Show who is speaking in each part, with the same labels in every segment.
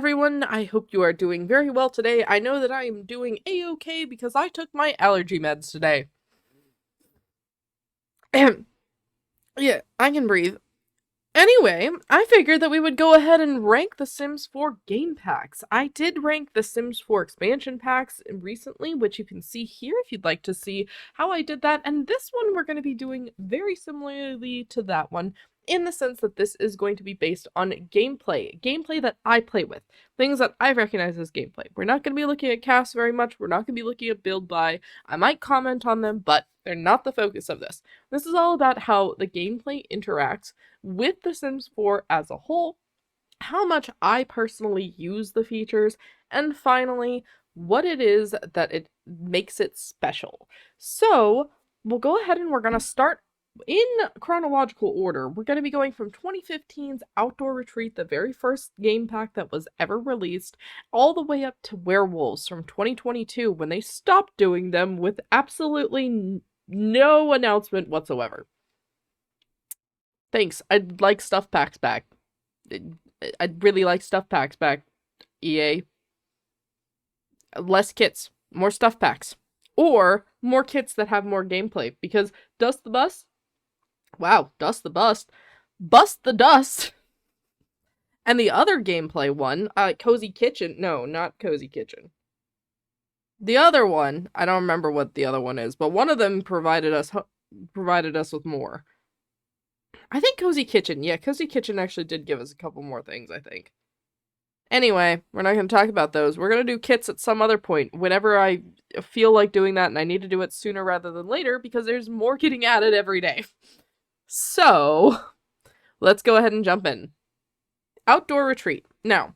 Speaker 1: everyone. I hope you are doing very well today. I know that I am doing a-okay because I took my allergy meds today. Yeah, I can breathe. Anyway, I figured that we would go ahead and rank the Sims 4 game packs. I did rank the Sims 4 expansion packs recently, which you can see here if you'd like to see how I did that. And this one we're going to be doing very similarly to that one, in the sense that this is going to be based on gameplay that I play with, things that I recognize as gameplay. We're not going to be looking at casts very much, we're not going to be looking at build by, I might comment on them, but they're not the focus of this. This is all about how the gameplay interacts with The Sims 4 as a whole, how much I personally use the features, and finally, what it is that it makes it special. So, we'll go ahead and we're going to start in chronological order. We're going to be going from 2015's Outdoor Retreat, the very first game pack that was ever released, all the way up to Werewolves from 2022, when they stopped doing them with absolutely no announcement whatsoever. Thanks. I'd like stuff packs back. I'd really like stuff packs back, EA. Less kits, more stuff packs. Or more kits that have more gameplay, because Dust the Bus? Wow, Dust the Bust. Bust the Dust! And the other gameplay one, Cozy Kitchen. No, not Cozy Kitchen. The other one, I don't remember what the other one is, but one of them provided us with more. I think Cozy Kitchen. Yeah, Cozy Kitchen actually did give us a couple more things, I think. Anyway, we're not going to talk about those. We're going to do kits at some other point, whenever I feel like doing that, and I need to do it sooner rather than later, because there's more getting added every day. So, let's go ahead and jump in. Outdoor Retreat. Now,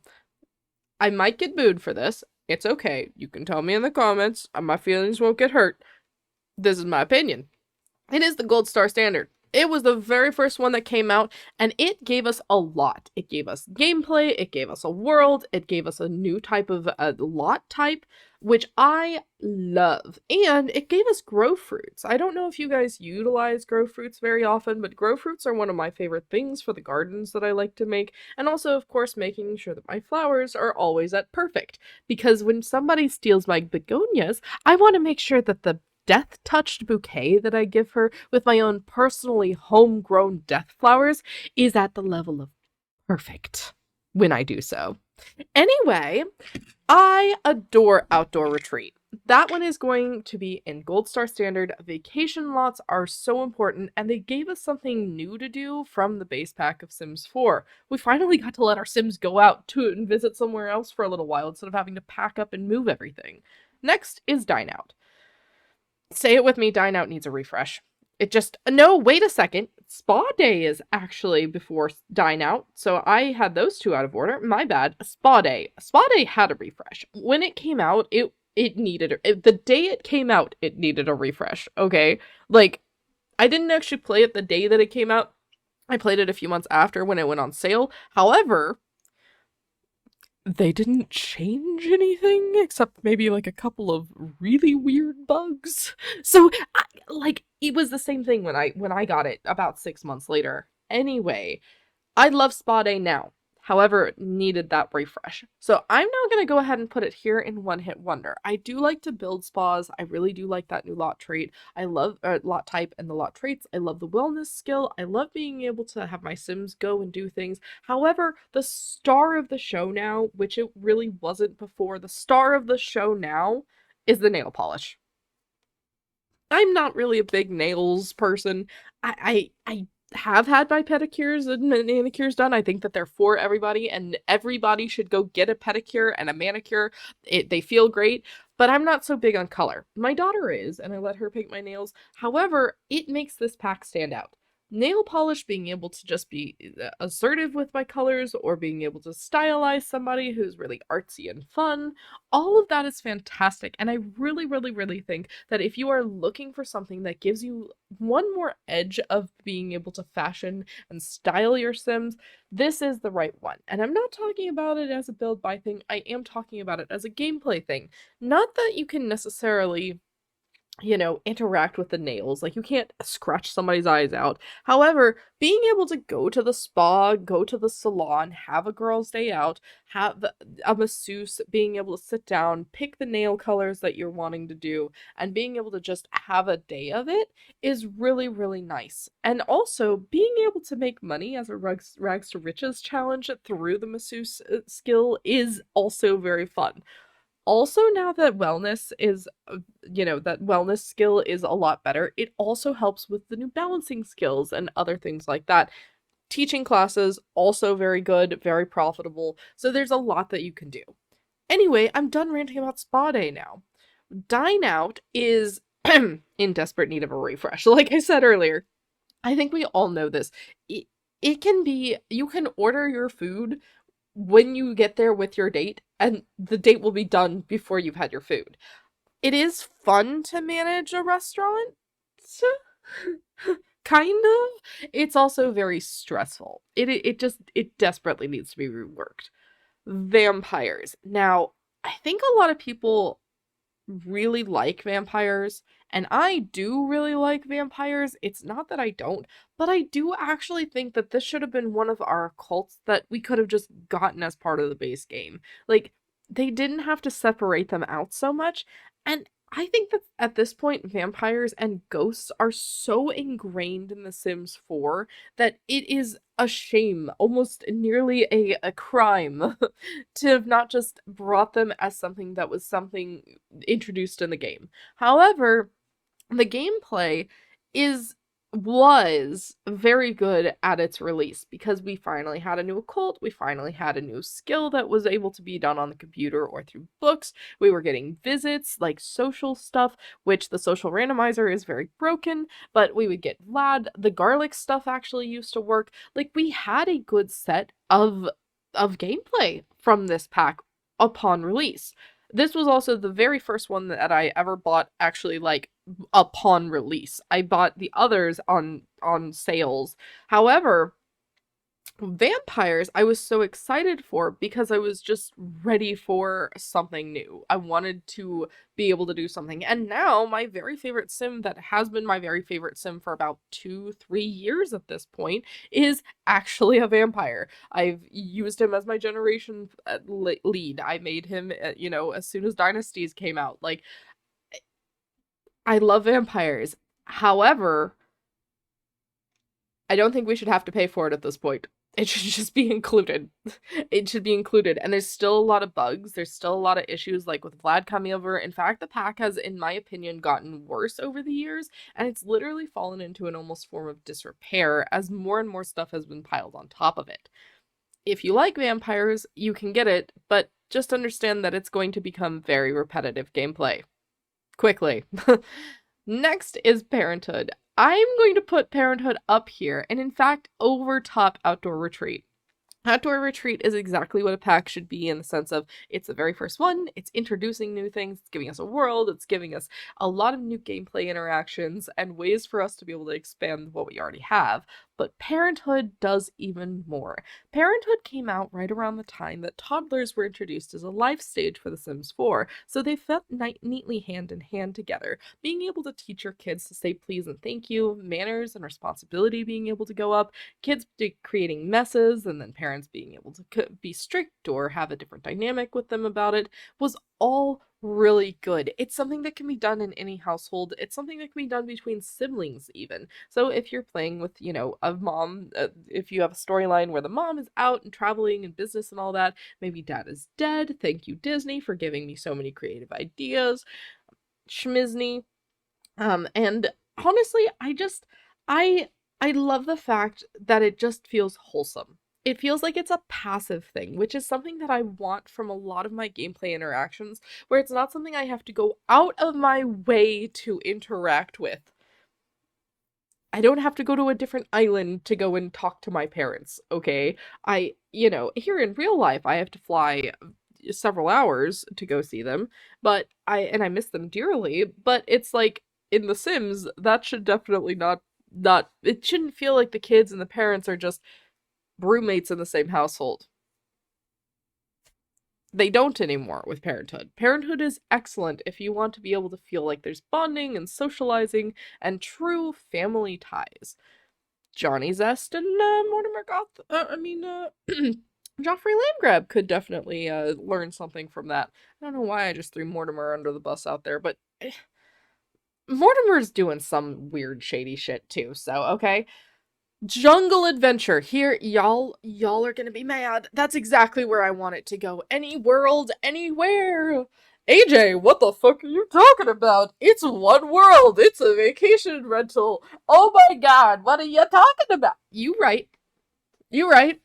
Speaker 1: I might get booed for this. It's okay. You can tell me in the comments. My feelings won't get hurt. This is my opinion. It is the gold star standard. It was the very first one that came out, and it gave us a lot. It gave us gameplay, it gave us a world, it gave us a new type of lot type, which I love. And it gave us grow fruits. I don't know if you guys utilize grow fruits very often, but grow fruits are one of my favorite things for the gardens that I like to make. And also, of course, making sure that my flowers are always at perfect. Because when somebody steals my begonias, I want to make sure that the death-touched bouquet that I give her with my own personally homegrown death flowers is at the level of perfect when I do so. Anyway, I adore Outdoor Retreat. That one is going to be in Gold Star Standard. Vacation lots are so important, and they gave us something new to do from the base pack of Sims 4. We finally got to let our Sims go out to and visit somewhere else for a little while instead of having to pack up and move everything. Next is Dine Out. Say it with me, Dine Out needs a refresh. No, wait a second. Spa Day is actually before Dine Out, so I had those two out of order. My bad. Spa Day. Spa Day had a refresh. When it came out, the day it came out, it needed a refresh, okay? Like, I didn't actually play it the day that it came out. I played it a few months after when it went on sale. However, they didn't change anything except maybe like a couple of really weird bugs. So, it was the same thing when I got it about 6 months later. Anyway, I love Spa Day now. However, it needed that refresh. So I'm now going to go ahead and put it here in One Hit Wonder. I do like to build spas. I really do like that new lot trait. I love lot type and the lot traits. I love the wellness skill. I love being able to have my Sims go and do things. However, the star of the show now, which it really wasn't before, the star of the show now is the nail polish. I'm not really a big nails person. I have had my pedicures and manicures done. I think that they're for everybody, and everybody should go get a pedicure and a manicure. They feel great, but I'm not so big on color. My daughter is, and I let her paint my nails. However, it makes this pack stand out. Nail polish, being able to just be assertive with my colors, or being able to stylize somebody who's really artsy and fun, all of that is fantastic, and I really, really, really think that if you are looking for something that gives you one more edge of being able to fashion and style your Sims, this is the right one. And I'm not talking about it as a build buy thing, I am talking about it as a gameplay thing. Not that you can necessarily interact with the nails. Like, you can't scratch somebody's eyes out. However, being able to go to the spa, go to the salon, have a girl's day out, have a masseuse, being able to sit down, pick the nail colors that you're wanting to do, and being able to just have a day of it is really, really nice. And also, being able to make money as a rags to riches challenge through the masseuse skill is also very fun. Also, now that that wellness skill is a lot better, it also helps with the new balancing skills and other things like that. Teaching classes, also very good, very profitable. So there's a lot that you can do. Anyway, I'm done ranting about Spa Day now. Dine Out is in desperate need of a refresh. Like I said earlier, I think we all know this. It can be, you can order your food when you get there with your date, and the date will be done before you've had your food. It is fun to manage a restaurant, kind of. It's also very stressful. It desperately needs to be reworked. Vampires. Now, I think a lot of people really like vampires, and I do really like vampires. It's not that I don't, but I do actually think that this should have been one of our cults that we could have just gotten as part of the base game. Like, they didn't have to separate them out so much, and I think that at this point, vampires and ghosts are so ingrained in The Sims 4 that it is a shame, almost nearly a crime, to have not just brought them as something that was something introduced in the game. However, the gameplay is was very good at its release because we finally had a new occult, we finally had a new skill that was able to be done on the computer or through books. We were getting visits, like social stuff, which the social randomizer is very broken, but we would get Vlad. The garlic stuff actually used to work. Like, we had a good set of gameplay from this pack upon release. This was also the very first one that I ever bought actually, like, upon release. I bought the others on sales. However, vampires I was so excited for because I was just ready for something new. I wanted to be able to do something. And now my very favorite sim that has been my very favorite sim for about 2-3 years at this point is actually a vampire. I've used him as my generation lead. I made him, as soon as Dynasties came out. Like, I love vampires. However, I don't think we should have to pay for it at this point. It should just be included. It should be included. And there's still a lot of bugs. There's still a lot of issues, like with Vlad coming over. In fact, the pack has, in my opinion, gotten worse over the years, and it's literally fallen into an almost form of disrepair as more and more stuff has been piled on top of it. If you like vampires, you can get it, but just understand that it's going to become very repetitive gameplay. Quickly. Next is Parenthood. I'm going to put Parenthood up here, and in fact, over top Outdoor Retreat. Outdoor Retreat is exactly what a pack should be in the sense of it's the very first one, it's introducing new things, it's giving us a world, it's giving us a lot of new gameplay interactions and ways for us to be able to expand what we already have. But Parenthood does even more. Parenthood came out right around the time that toddlers were introduced as a life stage for The Sims 4, so they fit neatly hand in hand together. Being able to teach your kids to say please and thank you, manners and responsibility being able to go up, kids creating messes, and then parents being able to be strict or have a different dynamic with them about it was all really good. It's something that can be done in any household. It's something that can be done between siblings even. So if you're playing with, a mom, if you have a storyline where the mom is out and traveling and business and all that, maybe dad is dead. Thank you, Disney, for giving me so many creative ideas. Schmizni. And honestly, I love the fact that it just feels wholesome. It feels like it's a passive thing, which is something that I want from a lot of my gameplay interactions, where it's not something I have to go out of my way to interact with. I don't have to go to a different island to go and talk to my parents, okay? Here in real life, I have to fly several hours to go see them, but I miss them dearly, but it's like in The Sims, that should definitely not it shouldn't feel like the kids and the parents are just roommates in the same household. They don't anymore with Parenthood. Parenthood is excellent if you want to be able to feel like there's bonding and socializing and true family ties. Johnny Zest and Mortimer Goth. Joffrey Landgrab could definitely learn something from that. I don't know why I just threw Mortimer under the bus out there, but Mortimer's doing some weird shady shit too. So okay, Jungle Adventure. Here, y'all are gonna be mad. That's exactly where I want it to go. Any world, anywhere. AJ, what the fuck are you talking about? It's one world. It's a vacation rental. Oh my god, what are you talking about? You right. You right.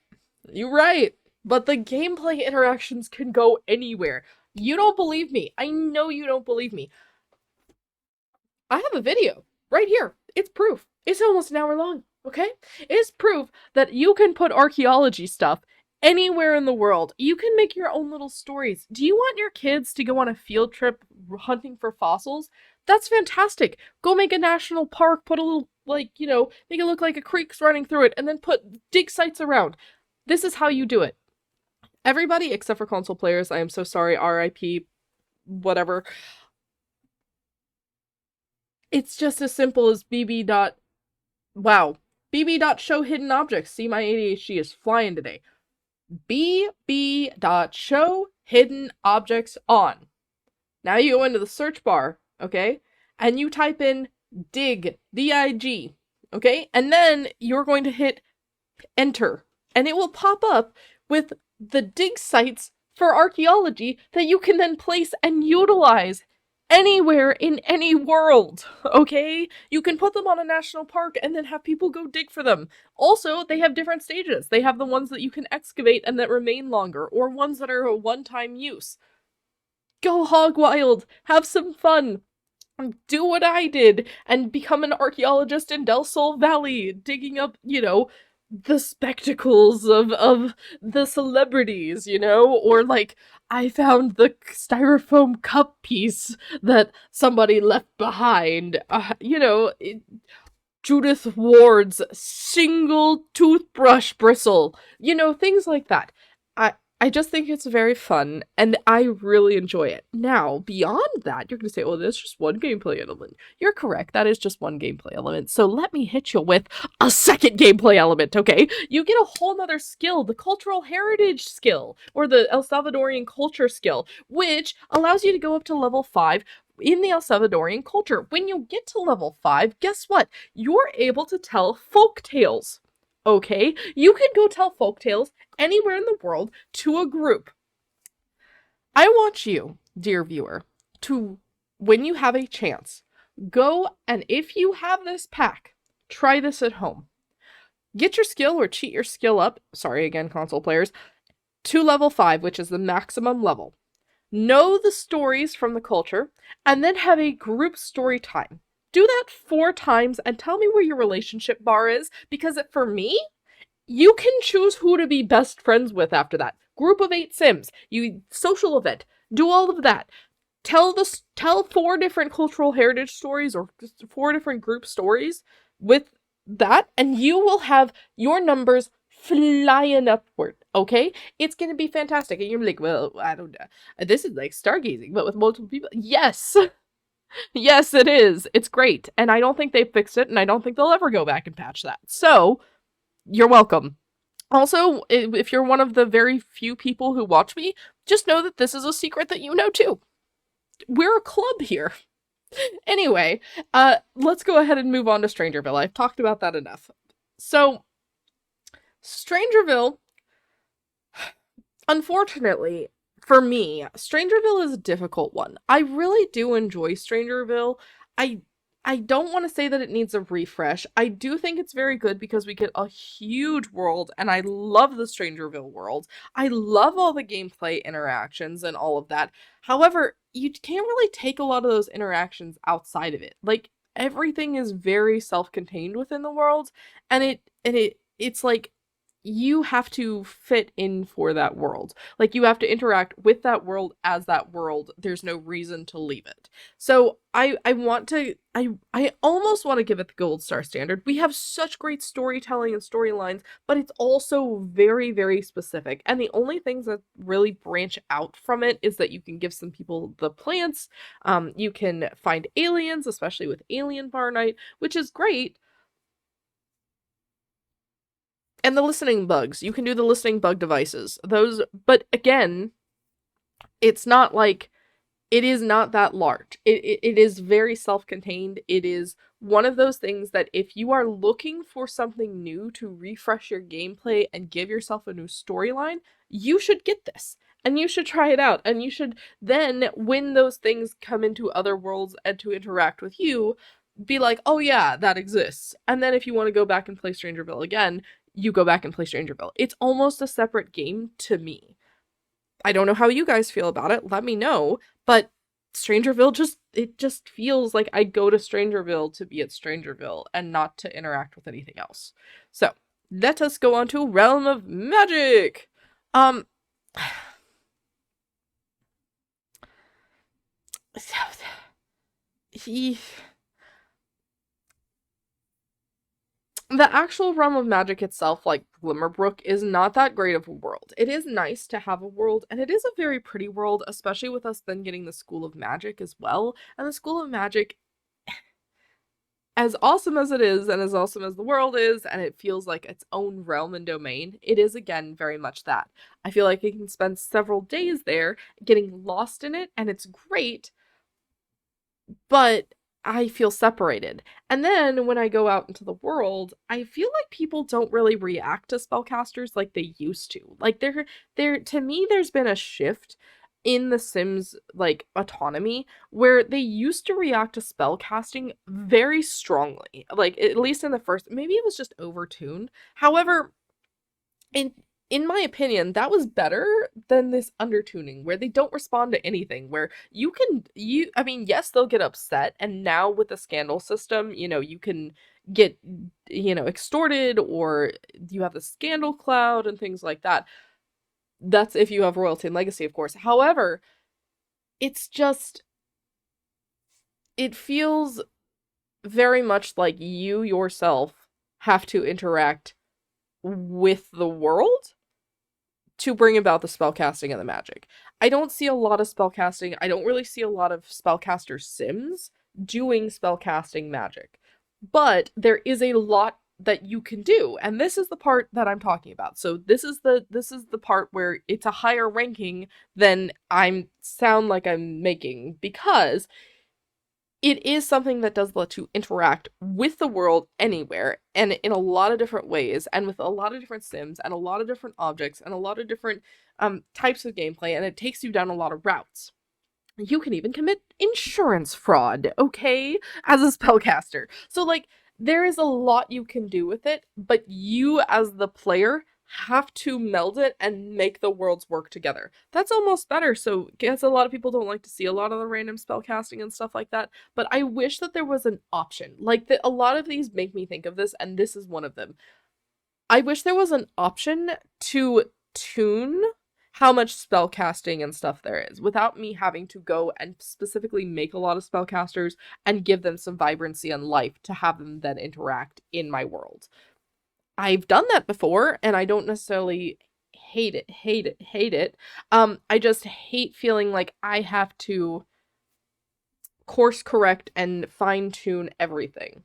Speaker 1: You right. But the gameplay interactions can go anywhere. You don't believe me. I know you don't believe me. I have a video right here. It's proof. It's almost an hour long, okay? It's proof that you can put archaeology stuff anywhere in the world. You can make your own little stories. Do you want your kids to go on a field trip hunting for fossils? That's fantastic. Go make a national park, put a little, make it look like a creek's running through it, and then dig sites around. This is how you do it. Everybody except for console players, I am so sorry, RIP, whatever. It's just as simple as bb.show hidden objects. See, my ADHD is flying today. bb.show hidden objects on. Now you go into the search bar, okay? And you type in dig, D-I-G, okay? And then you're going to hit enter. And it will pop up with the dig sites for archaeology that you can then place and utilize anywhere in any world, okay? You can put them on a national park and then have people go dig for them. Also, they have different stages. They have the ones that you can excavate and that remain longer, or ones that are a one-time use. Go hog wild! Have some fun! Do what I did and become an archaeologist in Del Sol Valley, digging up, the spectacles of the celebrities, or I found the styrofoam cup piece that somebody left behind, Judith Ward's single toothbrush bristle, things like that. I just think it's very fun, and I really enjoy it. Now, beyond that, you're going to say, well, there's just one gameplay element. You're correct, that is just one gameplay element. So let me hit you with a second gameplay element, okay? You get a whole nother skill, the cultural heritage skill, or the El Salvadorian culture skill, which allows you to go up to level 5 in the El Salvadorian culture. When you get to level 5, guess what? You're able to tell folk tales. Okay, you can go tell folktales anywhere in the world to a group. I want you, dear viewer, to, when you have a chance, go and if you have this pack, try this at home. Get your skill or cheat your skill up, sorry again console players, to level 5, which is the maximum level. Know the stories from the culture, and then have a group story time. Do that 4 times and tell me where your relationship bar is, because for me, you can choose who to be best friends with after that. Group of 8 Sims, social event, do all of that. Tell 4 different cultural heritage stories or 4 different group stories with that, and you will have your numbers flying upward, okay? It's gonna be fantastic. And you're like, well, I don't know. This is like stargazing, but with multiple people. Yes! Yes, it is. It's great. And I don't think they've fixed it, and I don't think they'll ever go back and patch that. So, you're welcome. Also, if you're one of the very few people who watch me, just know that this is a secret that you know too. We're a club here. Anyway, let's go ahead and move on to Strangerville. I've talked about that enough. So, Strangerville, unfortunately, for me, Strangerville is a difficult one. I really do enjoy Strangerville. I don't want to say that it needs a refresh. I do think it's very good because we get a huge world, and I love the Strangerville world. I love all the gameplay interactions and all of that. However, you can't really take a lot of those interactions outside of it. Like, everything is very self-contained within the world, and it's like you have to fit in for that world. Like, you have to interact with that world as that world. There's no reason to leave it. So I want to I almost want to give it the gold star standard. We have such great storytelling and storylines, but it's also very, very specific. And the only things that really branch out from it is that you can give some people the plants. You can find aliens, especially with Alien Bar Night, which is great. And the listening bugs. You can do the listening bug devices. Those, but again, it's not like, it is not that large. It is very self-contained. It is one of those things that if you are looking for something new to refresh your gameplay and give yourself a new storyline, you should get this. And you should try it out. And you should then, when those things come into other worlds and to interact with you, be like, oh yeah, that exists. And then if you want to go back and play Strangerville again, you go back and play Strangerville. It's almost a separate game to me. I don't know how you guys feel about it. Let me know. But Strangerville just feels like I go to Strangerville to be at Strangerville and not to interact with anything else. So, let us go on to Realm of Magic. The actual Realm of Magic itself, like Glimmerbrook, is not that great of a world. It is nice to have a world, and it is a very pretty world, especially with us then getting the School of Magic as well. And the School of Magic, as awesome as it is, and as awesome as the world is, and it feels like its own realm and domain, it is again very much that. I feel like I can spend several days there getting lost in it, and it's great, but I feel separated. And then when I go out into the world, I feel like people don't really react to spellcasters like they used to. Like, to me, there's been a shift in the Sims, like, autonomy, where they used to react to spellcasting very strongly. Like, at least in the first, maybe it was just overtuned. However, in my opinion, that was better than this undertuning where they don't respond to anything, where I mean, yes, they'll get upset, and now with the scandal system, you can get, extorted, or you have the scandal cloud and things like that. That's if you have royalty and legacy, of course. However, it's just, it feels very much like you yourself have to interact with the world to bring about the spellcasting and the magic. I don't see a lot of spellcasting. I don't really see a lot of spellcaster sims doing spellcasting magic. But there is a lot that you can do, and this is the part that I'm talking about. So this is the part where it's a higher ranking than I'm sound like I'm making, because it is something that does let you interact with the world anywhere and in a lot of different ways, and with a lot of different sims and a lot of different objects and a lot of different types of gameplay, and it takes you down a lot of routes. You can even commit insurance fraud, okay, as a spellcaster. So, like, there is a lot you can do with it, but you as the player have to meld it and make the worlds work together. That's almost better. So, guess a lot of people don't like to see a lot of the random spell casting and stuff like that, but I wish that there was an option. Like, a lot of these make me think of this, and this is one of them. I wish there was an option to tune how much spell casting and stuff there is without me having to go and specifically make a lot of spellcasters and give them some vibrancy and life to have them then interact in my world. I've done that before, and I don't necessarily hate it. I just hate feeling like I have to course correct and fine tune everything.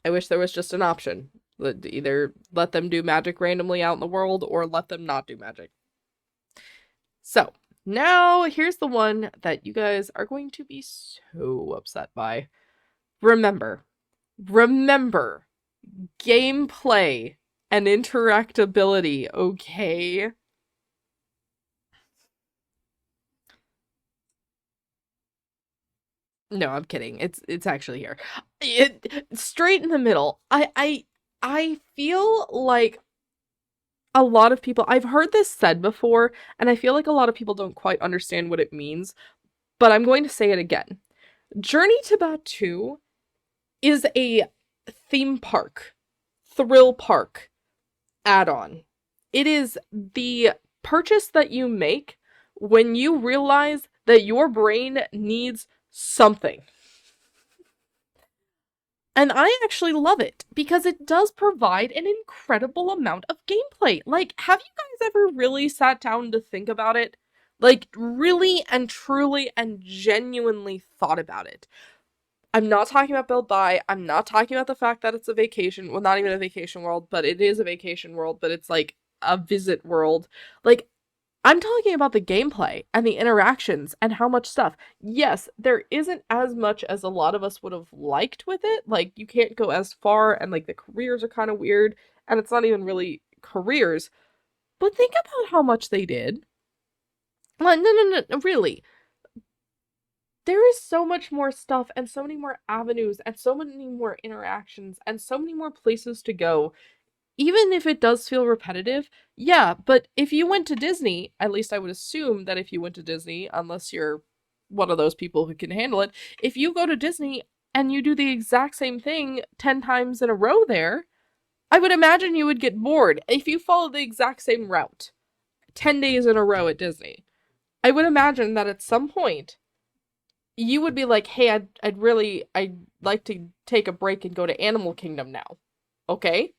Speaker 1: I wish there was just an option. Either let them do magic randomly out in the world, or let them not do magic. So, now here's the one that you guys are going to be so upset by. Remember, gameplay and interactability, okay? No, I'm kidding. It's actually here. Straight in the middle. I feel like a lot of people, I've heard this said before, and I feel like a lot of people don't quite understand what it means, but I'm going to say it again. Journey to Batuu is a theme park, thrill park, add-on. It is the purchase that you make when you realize that your brain needs something. And I actually love it because it does provide an incredible amount of gameplay. Like, have you guys ever really sat down to think about it? Like, really and truly and genuinely thought about it. I'm not talking about Build Buy. I'm not talking about the fact that it's a vacation. Well, not even a vacation world, but it is a vacation world, but it's like a visit world. Like, I'm talking about the gameplay and the interactions and how much stuff. Yes, there isn't as much as a lot of us would have liked with it. Like, you can't go as far, and like the careers are kind of weird, and it's not even really careers. But think about how much they did. Well, no, really. There is so much more stuff, and so many more avenues, and so many more interactions, and so many more places to go, even if it does feel repetitive, yeah, but if you went to Disney, at least I would assume that if you went to Disney, unless you're one of those people who can handle it, if you go to Disney and you do the exact same thing 10 times in a row there, I would imagine you would get bored if you follow the exact same route 10 days in a row at Disney. I would imagine that at some point you would be like, "Hey, I'd like to take a break and go to Animal Kingdom now." Okay?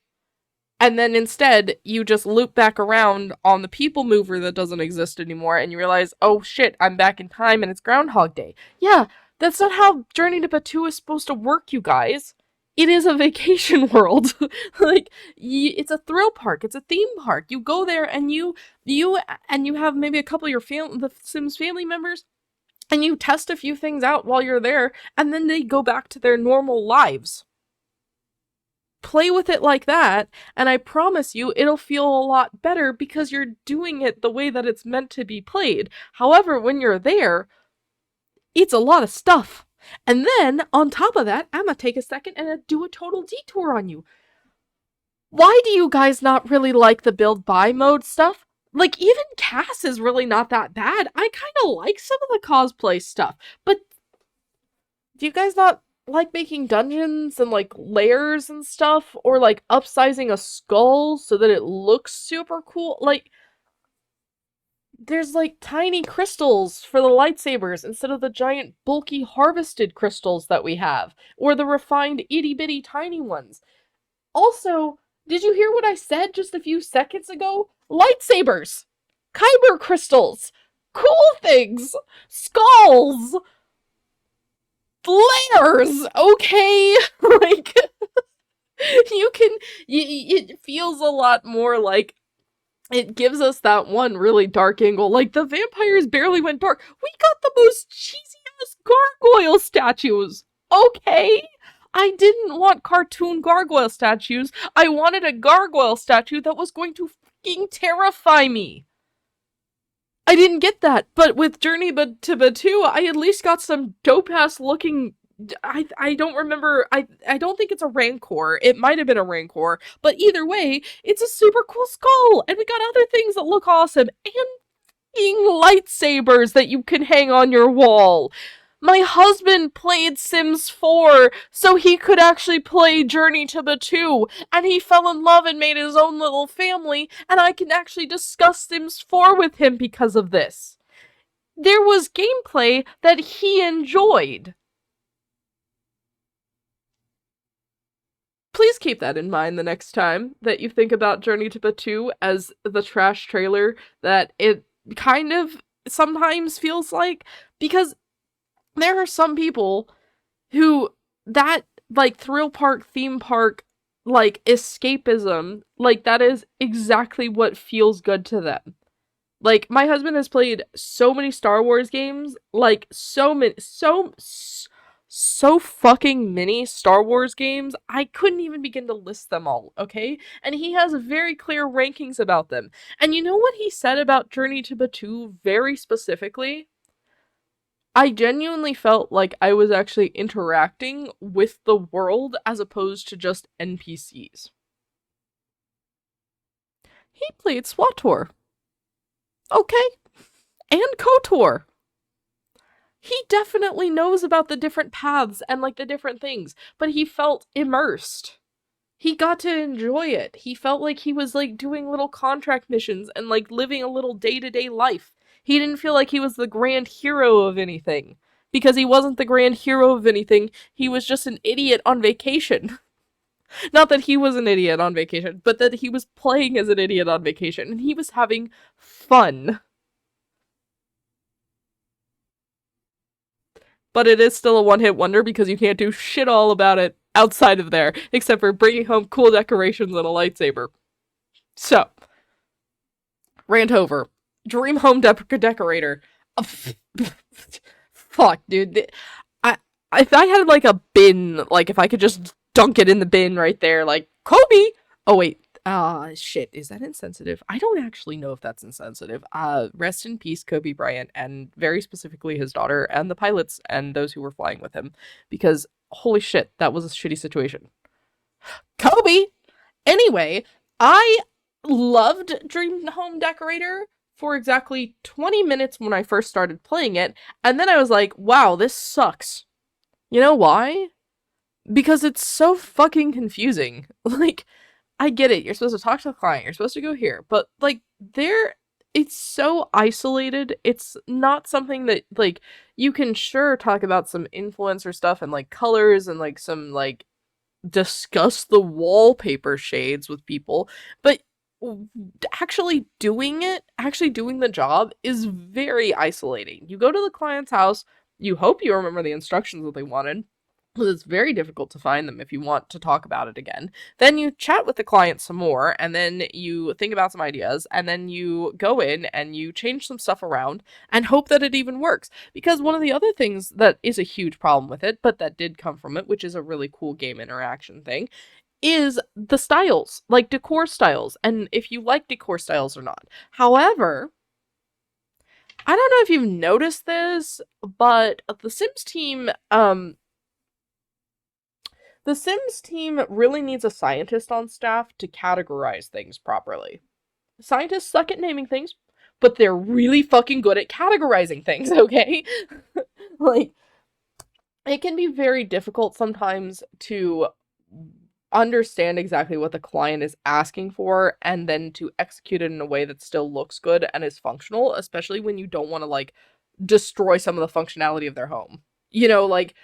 Speaker 1: And then instead, you just loop back around on the people mover that doesn't exist anymore, and you realize, oh shit, I'm back in time and it's Groundhog Day. Yeah, that's not how Journey to Batuu is supposed to work, you guys. It is a vacation world. Like, it's a thrill park. It's a theme park. You go there and you have maybe a couple of the Sims family members, and you test a few things out while you're there, and then they go back to their normal lives. Play with it like that, and I promise you it'll feel a lot better because you're doing it the way that it's meant to be played. However, when you're there, it's a lot of stuff. And then, on top of that, I'm gonna take a second and do a total detour on you. Why do you guys not really like the build buy mode stuff? Like, even Cass is really not that bad. I kind of like some of the cosplay stuff, but do you guys not like making dungeons and like layers and stuff, or like upsizing a skull so that it looks super cool? Like, there's like tiny crystals for the lightsabers instead of the giant bulky harvested crystals that we have, or the refined itty bitty tiny ones. Also, did you hear what I said just a few seconds ago? Lightsabers, kyber crystals, cool things, skulls, layers, okay? Like, you can, it feels a lot more like it gives us that one really dark angle. Like, the vampires barely went dark. We got the most cheesy ass gargoyle statues, okay? I didn't want cartoon gargoyle statues. I wanted a gargoyle statue that was going to fucking terrify me. I didn't get that, but with Journey to Batuu, I at least got some dope-ass looking... I don't remember... I don't think it's a Rancor. It might have been a Rancor, but either way, it's a super cool skull, and we got other things that look awesome, and lightsabers that you can hang on your wall. My husband played Sims 4 so he could actually play Journey to Batuu, and he fell in love and made his own little family, and I can actually discuss Sims 4 with him because of this. There was gameplay that he enjoyed. Please keep that in mind the next time that you think about Journey to Batuu as the trash trailer that it kind of sometimes feels like, because there are some people who that, like, thrill park, theme park, like, escapism, like, that is exactly what feels good to them. Like, my husband has played so many Star Wars games, like, so fucking many Star Wars games, I couldn't even begin to list them all, okay? And he has very clear rankings about them. And you know what he said about Journey to Batuu very specifically? I genuinely felt like I was actually interacting with the world as opposed to just NPCs. He played SWTOR. Okay. And KOTOR. He definitely knows about the different paths and, like, the different things, but he felt immersed. he got to enjoy it. He felt like he was like doing little contract missions and like living a little day-to-day life. He didn't feel like he was the grand hero of anything. Because he wasn't the grand hero of anything, he was just an idiot on vacation. Not that he was an idiot on vacation, but that he was playing as an idiot on vacation and he was having fun. But it is still a one-hit wonder because you can't do shit all about it outside of there, except for bringing home cool decorations and a lightsaber. So, rant over. Dream home decorator. Fuck, dude. I if I had like a bin, like if I could just dunk it in the bin right there, like Kobe. Oh wait, shit, is that insensitive? I don't actually know if that's insensitive. Rest in peace, Kobe Bryant, and very specifically his daughter and the pilots and those who were flying with him, because holy shit, that was a shitty situation. Kobe! Anyway, I loved Dream Home Decorator for exactly 20 minutes when I first started playing it, and then I was like, wow, this sucks. You know why? Because it's so fucking confusing. Like, I get it, you're supposed to talk to the client, you're supposed to go here, but, like, it's so isolated, it's not something that, like, you can sure talk about some influencer stuff and, like, colors and, like, some, like, discuss the wallpaper shades with people, but actually doing the job is very isolating. You go to the client's house, you hope you remember the instructions that they wanted, because it's very difficult to find them if you want to talk about it again. Then you chat with the client some more, and then you think about some ideas, and then you go in and you change some stuff around and hope that it even works. Because one of the other things that is a huge problem with it, but that did come from it, which is a really cool game interaction thing, is the styles, like decor styles, and if you like decor styles or not. However, I don't know if you've noticed this, but the Sims team really needs a scientist on staff to categorize things properly. Scientists suck at naming things, but they're really fucking good at categorizing things, okay? Like, it can be very difficult sometimes to understand exactly what the client is asking for and then to execute it in a way that still looks good and is functional, especially when you don't want to, like, destroy some of the functionality of their home. You know, like,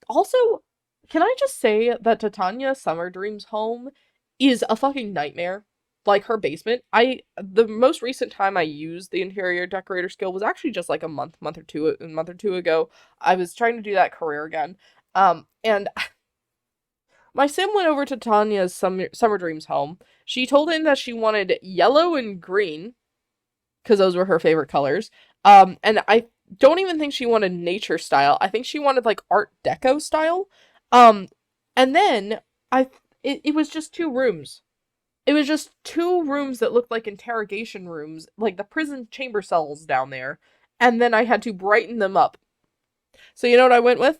Speaker 1: also, can I just say that Titania Summer Dream's home is a fucking nightmare? Like, her basement. The most recent time I used the interior decorator skill was actually just like a month or two ago. I was trying to do that career again. And my sim went over to Tanya's Summer Dream's home. She told him that she wanted yellow and green, because those were her favorite colors. And I don't even think she wanted nature style. I think she wanted, like, Art Deco style. And then it was just two rooms. It was just two rooms that looked like interrogation rooms, like the prison chamber cells down there, and then I had to brighten them up. So you know what I went with?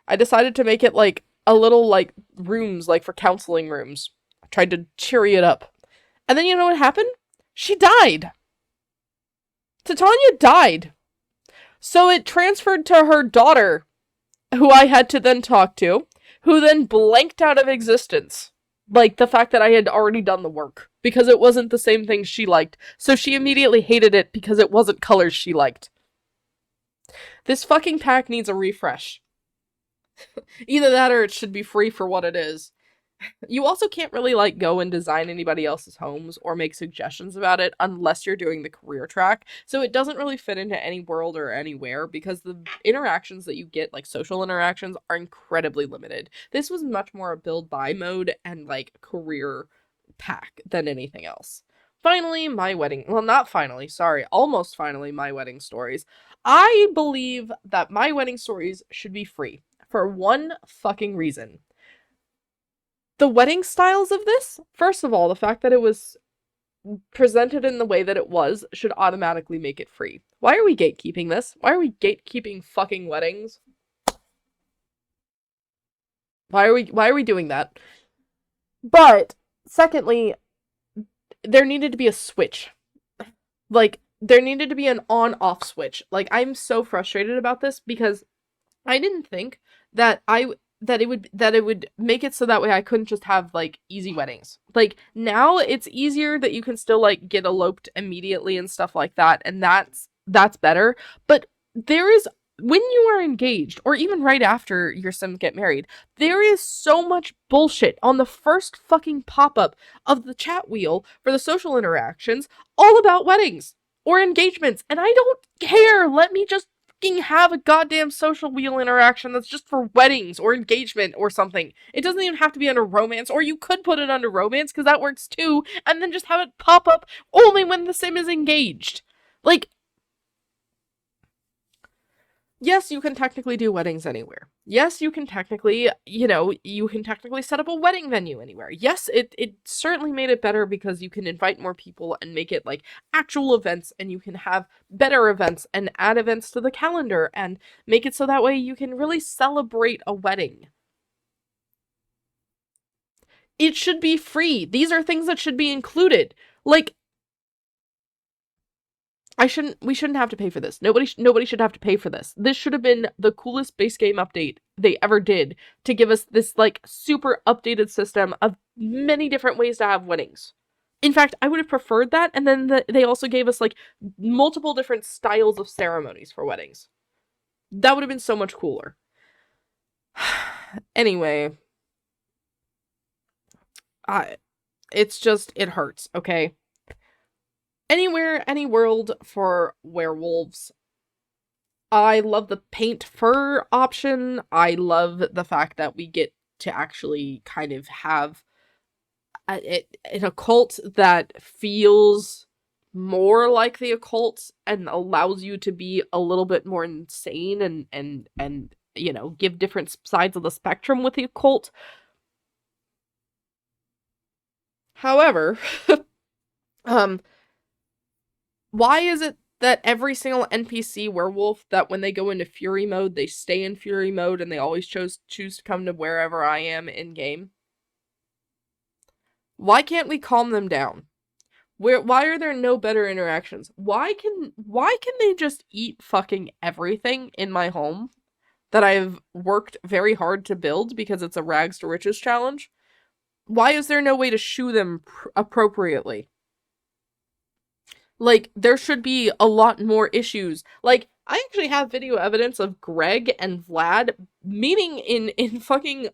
Speaker 1: I decided to make it like a little, like, rooms, like for counseling rooms. I tried to cheery it up. And then you know what happened? She died! Titania died! So it transferred to her daughter, who I had to then talk to, who then blanked out of existence. Like, the fact that I had already done the work, because it wasn't the same thing she liked, so she immediately hated it because it wasn't colors she liked. This fucking pack needs a refresh. Either that or it should be free for what it is. You also can't really, like, go and design anybody else's homes or make suggestions about it unless you're doing the career track, so it doesn't really fit into any world or anywhere because the interactions that you get, like social interactions, are incredibly limited. This was much more a build buy mode and, like, career pack than anything else. Finally, almost finally, my wedding stories. I believe that my wedding stories should be free for one fucking reason. The wedding styles of this, first of all, the fact that it was presented in the way that it was should automatically make it free. Why are we gatekeeping this? Why are we gatekeeping fucking weddings? Why are we doing that? But secondly, there needed to be a switch. Like, there needed to be an on-off switch. Like, I'm so frustrated about this because I didn't think that that it would make it so that way I couldn't just have like easy weddings. Like now it's easier that you can still like get eloped immediately and stuff like that, and that's better. But there is, when you are engaged or even right after your sims get married, there is so much bullshit on the first fucking pop-up of the chat wheel for the social interactions all about weddings or engagements, and I don't care. Let me just have a goddamn social wheel interaction that's just for weddings or engagement or something. It doesn't even have to be under romance, or you could put it under romance because that works too, and then just have it pop up only when the sim is engaged. Like, yes, you can technically do weddings anywhere. Yes, you can technically, you can technically set up a wedding venue anywhere. Yes, it certainly made it better because you can invite more people and make it like actual events, and you can have better events and add events to the calendar and make it so that way you can really celebrate a wedding. It should be free. These are things that should be included. Like, we shouldn't have to pay for this. Nobody should have to pay for this. This should have been the coolest base game update they ever did to give us this like super updated system of many different ways to have weddings. In fact, I would have preferred that, and then they also gave us like multiple different styles of ceremonies for weddings. That would have been so much cooler. Anyway, it hurts, okay? Anywhere, any world for werewolves. I love the paint fur option. I love the fact that we get to actually kind of have an occult that feels more like the occult and allows you to be a little bit more insane and give different sides of the spectrum with the occult. However, why is it that every single NPC werewolf, that when they go into fury mode, they stay in fury mode and they always choose to come to wherever I am in game? Why can't we calm them down? Why are there no better interactions? Why can they just eat fucking everything in my home that I've worked very hard to build because it's a rags to riches challenge? Why is there no way to shoo them appropriately? Like, there should be a lot more issues. Like, I actually have video evidence of Greg and Vlad meeting in fucking,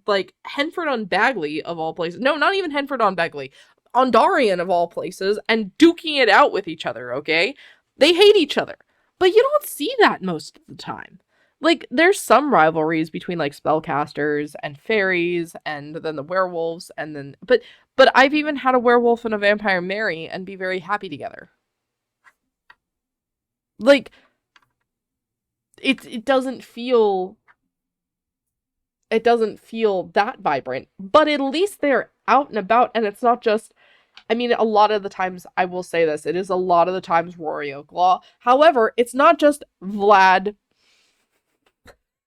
Speaker 1: like, Henford on Bagley, of all places. No, not even Henford on Bagley. On Darien, of all places, and duking it out with each other, okay? They hate each other. But you don't see that most of the time. Like, there's some rivalries between, like, spellcasters and fairies, and then the werewolves, and then... But I've even had a werewolf and a vampire marry and be very happy together. Like, it doesn't feel that vibrant, but at least they're out and about, and it's not just, I mean, a lot of the times, I will say this, it is a lot of the times Rory Oaklaw. However, it's not just Vlad.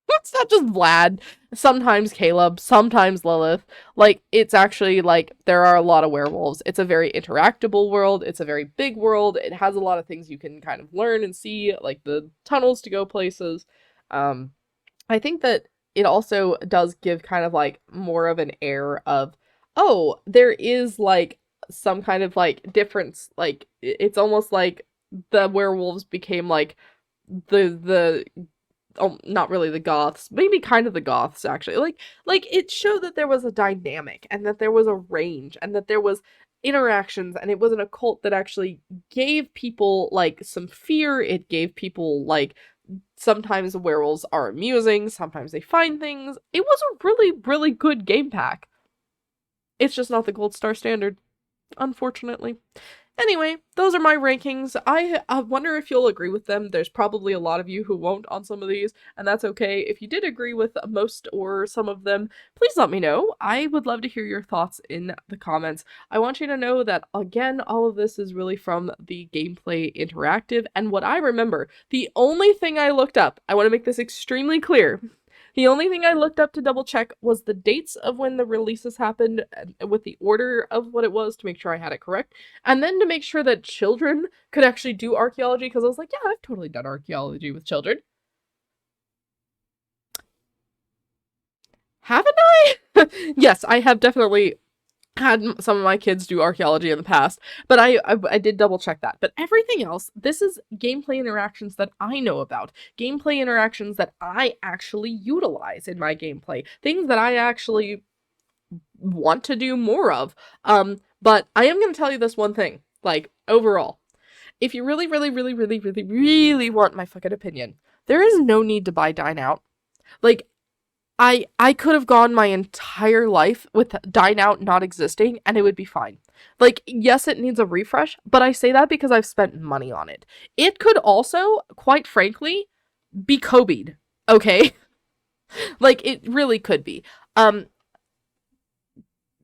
Speaker 1: It's not just Vlad. Sometimes Caleb, sometimes Lilith. Like, it's actually, like, there are a lot of werewolves. It's a very interactable world. It's a very big world. It has a lot of things you can kind of learn and see, like the tunnels to go places. I think that it also does give kind of, like, more of an air of, oh, there is, like, some kind of, like, difference. Like, it's almost like the werewolves became, like, the not really the goths, maybe kind of the goths, actually. Like it showed that there was a dynamic, and that there was a range, and that there was interactions, and it was an occult that actually gave people, like, some fear. It gave people, like, sometimes the werewolves are amusing, sometimes they find things. It was a really, really good game pack. It's just not the gold star standard, unfortunately. Anyway, those are my rankings. I wonder if you'll agree with them. There's probably a lot of you who won't on some of these, and that's okay. If you did agree with most or some of them, please let me know. I would love to hear your thoughts in the comments. I want you to know that, again, all of this is really from the Gameplay Interactive, and what I remember, the only thing I looked up, I want to make this extremely clear, the only thing I looked up to double check was the dates of when the releases happened with the order of what it was to make sure I had it correct. And then to make sure that children could actually do archaeology, because I was like, yeah, I've totally done archaeology with children. Haven't I? Yes, I have definitely had some of my kids do archaeology in the past, but I did double check that. But everything else, this is gameplay interactions that I know about, gameplay interactions that I actually utilize in my gameplay, things that I actually want to do more of. But I am going to tell you this one thing, like overall, if you really, really, really, really, really, really want my fucking opinion, there is no need to buy Dine Out. Like, I could have gone my entire life with Dine Out not existing and it would be fine. Like, yes, it needs a refresh, but I say that because I've spent money on it. It could also, quite frankly, be Kobe'd. Okay? Like, it really could be.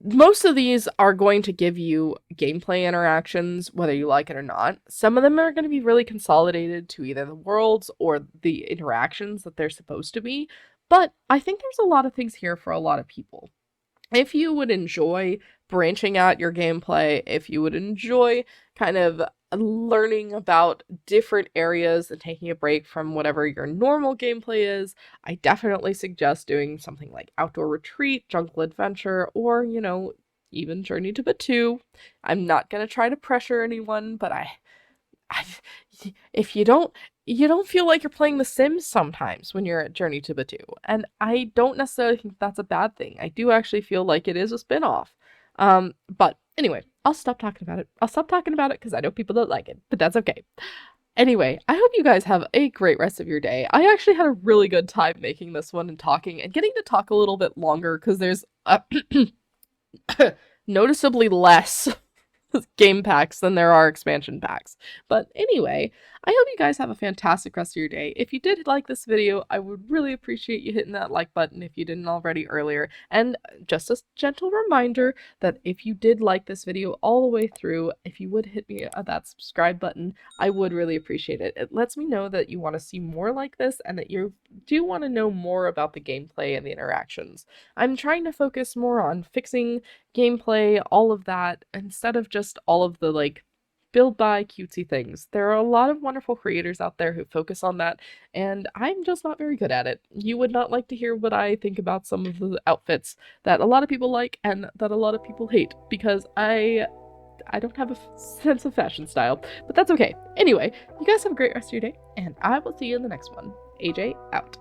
Speaker 1: Most of these are going to give you gameplay interactions, whether you like it or not. Some of them are going to be really consolidated to either the worlds or the interactions that they're supposed to be. But I think there's a lot of things here for a lot of people. If you would enjoy branching out your gameplay, if you would enjoy kind of learning about different areas and taking a break from whatever your normal gameplay is, I definitely suggest doing something like Outdoor Retreat, Jungle Adventure, or, even Journey to Batuu. I'm not going to try to pressure anyone, but I if you don't feel like you're playing The Sims sometimes when you're at Journey to Batuu. And I don't necessarily think that's a bad thing. I do actually feel like it is a spin-off. But anyway, I'll stop talking about it. I'll stop talking about it because I know people don't like it, but that's okay. Anyway, I hope you guys have a great rest of your day. I actually had a really good time making this one and talking and getting to talk a little bit longer because there's noticeably less game packs than there are expansion packs. But anyway, I hope you guys have a fantastic rest of your day. If you did like this video, I would really appreciate you hitting that like button if you didn't already earlier. And just a gentle reminder that if you did like this video all the way through, if you would hit me at that subscribe button, I would really appreciate it. It lets me know that you want to see more like this and that you do want to know more about the gameplay and the interactions. I'm trying to focus more on fixing gameplay, all of that, instead of just all of the build by cutesy things. There are a lot of wonderful creators out there who focus on that, and I'm just not very good at it. You would not like to hear what I think about some of the outfits that a lot of people like and that a lot of people hate, because I don't have a sense of fashion style, but that's okay. Anyway, you guys have a great rest of your day, and I will see you in the next one. AJ out.